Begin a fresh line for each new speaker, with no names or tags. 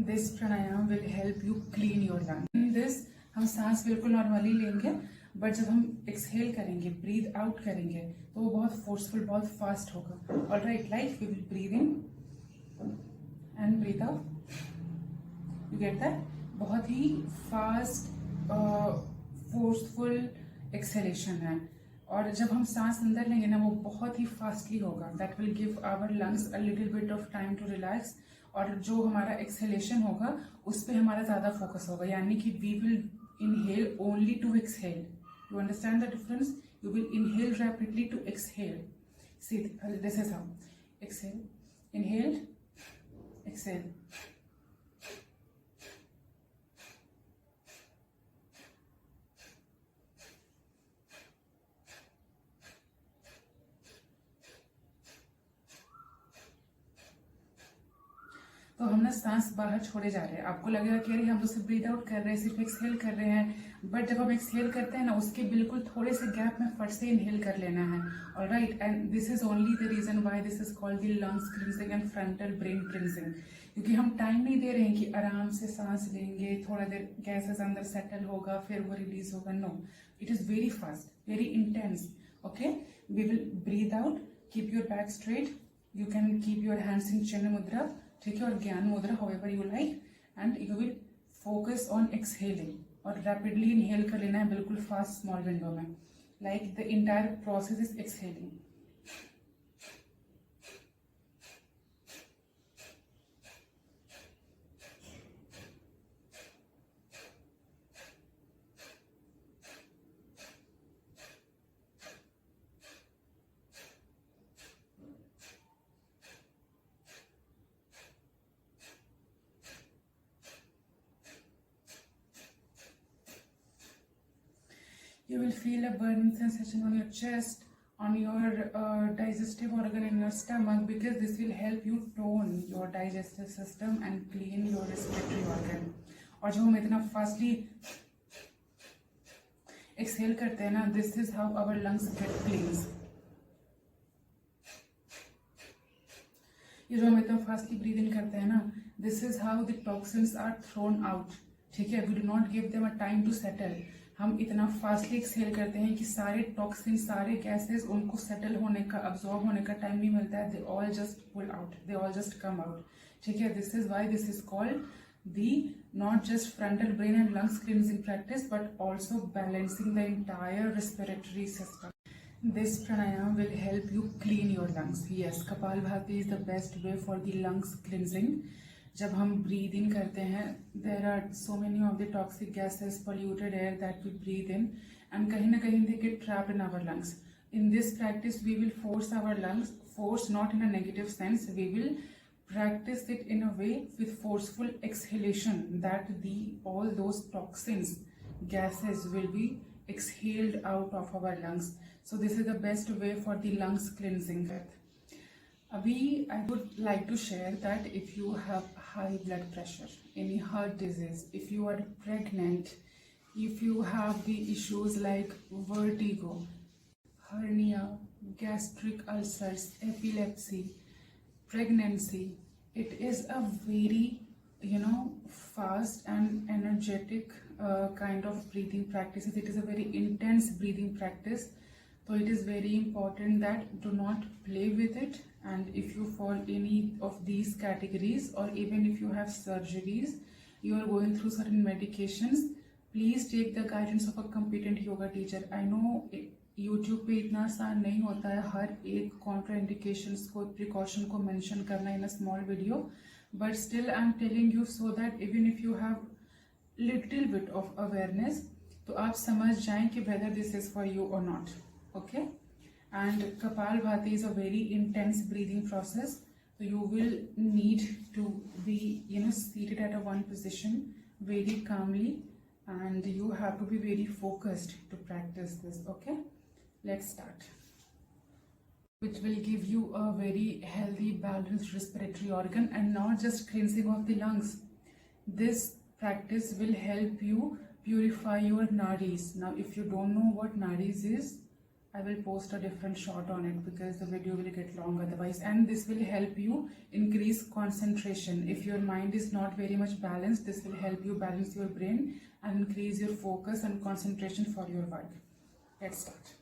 This pranayama will help you clean your lung. In this हम सांस बिल्कुल normally लेंगे, बट जब हम एक्सहेल करेंगे, ब्रीद आउट करेंगे, तो वो बहुत फोर्सफुल, बहुत फास्ट होगा. Alright, like we will breathe in and breathe out. You get that? बहुत ही फास्ट फोर्सफुल एक्सहेलेशन है. और जब हम सांस अंदर लेंगे ना, वो बहुत ही फास्टली होगा. That will give our lungs a little bit of time to relax. और जो हमारा एक्सहेलेशन होगा उस पर हमारा ज्यादा फोकस होगा, यानी कि we will inhale only to exhale. You understand the difference? You will inhale rapidly to exhale. See this is how. Exhale, inhale, exhale. तो हम ना सांस बाहर छोड़े जा रहे हैं. आपको लगेगा कि अरे हम तो सिर्फ ब्रीद आउट कर रहे हैं, सिर्फ एक्सहेल कर रहे हैं, बट जब हम एक्सहेल करते हैं ना, उसके बिल्कुल थोड़े से गैप में फट से इनहेल कर लेना है. Alright, and this is only the reason why this is called the lungs cleansing and frontal brain cleansing. क्योंकि हम टाइम नहीं दे रहे हैं कि आराम से सांस लेंगे, थोड़ा देर गैसेस अंदर सेटल होगा, फिर वो रिलीज होगा. No, it is very fast, very intense. Okay, we will breathe out. Keep your back straight. You can keep your hands in chin mudra, ठीक है, और gyan mudra, however you like. And you will focus on exhaling. और rapidly inhale कर लेना है, बिल्कुल fast small window में. Like the entire process is exhaling. You will feel a burning sensation on your chest, on your digestive organ in your stomach, because this will help you tone your digestive system and clean your respiratory organ. और जो हम इतना fastly exhale करते हैं ना, this is how our lungs get cleansed. ये जो हम इतना फास्टली ब्रीद इन करते हैं ना, this is how the toxins are thrown out. ठीक है, we do not give them a time to settle. हम इतना फास्टली एक्सहेल करते हैं कि सारे टॉक्सिन, सारे गैसेस, उनको सेटल होने का, अब्सॉर्ब होने का टाइम नहीं मिलता है. They all just pull out, they all just come out. ठीक है, this is why this is called the not just frontal brain and lungs cleansing practice, but also balancing the entire respiratory system. This pranayama will help you clean your lungs. Yes, kapalbhati is the best way for the lungs cleansing. जब हम breathe in करते हैं, there are so many of the toxic gases, polluted air that we breathe in, and कहीं ना कहीं they get trapped in our lungs. In this practice we will force our lungs, force not in a negative sense, we will practice it in a way with forceful exhalation, that all those toxins, gases will be exhaled out of our lungs. So this is the best way for the lungs cleansing. Abhi, I would like to share that if you have high blood pressure, any heart disease, if you are pregnant, if you have the issues like vertigo, hernia, gastric ulcers, epilepsy, pregnancy, it is a very, fast and energetic kind of breathing practices. It is a very intense breathing practice. So it is very important that do not play with it. And if you fall any of these categories, or even if you have surgeries, you are going through certain medications, please take the guidance of a competent yoga teacher. I know YouTube पे इतना आसान नहीं होता है हर एक contraindications को, precaution को mention करना in a small video, but still I'm telling you so that even if you have little bit of awareness, तो आप समझ जाएं कि whether this is for you or not. Okay, and kapalbhati is a very intense breathing process, so you will need to be seated at a one position very calmly, and you have to be very focused to practice this. Okay, let's start. Which will give you a very healthy, balanced respiratory organ, and not just cleansing of the lungs. This practice will help you purify your nadis. Now if you don't know what nadis is, I will post a different shot on it because the video will get long otherwise, and this will help you increase concentration. If your mind is not very much balanced, this will help you balance your brain and increase your focus and concentration for your work. Let's start.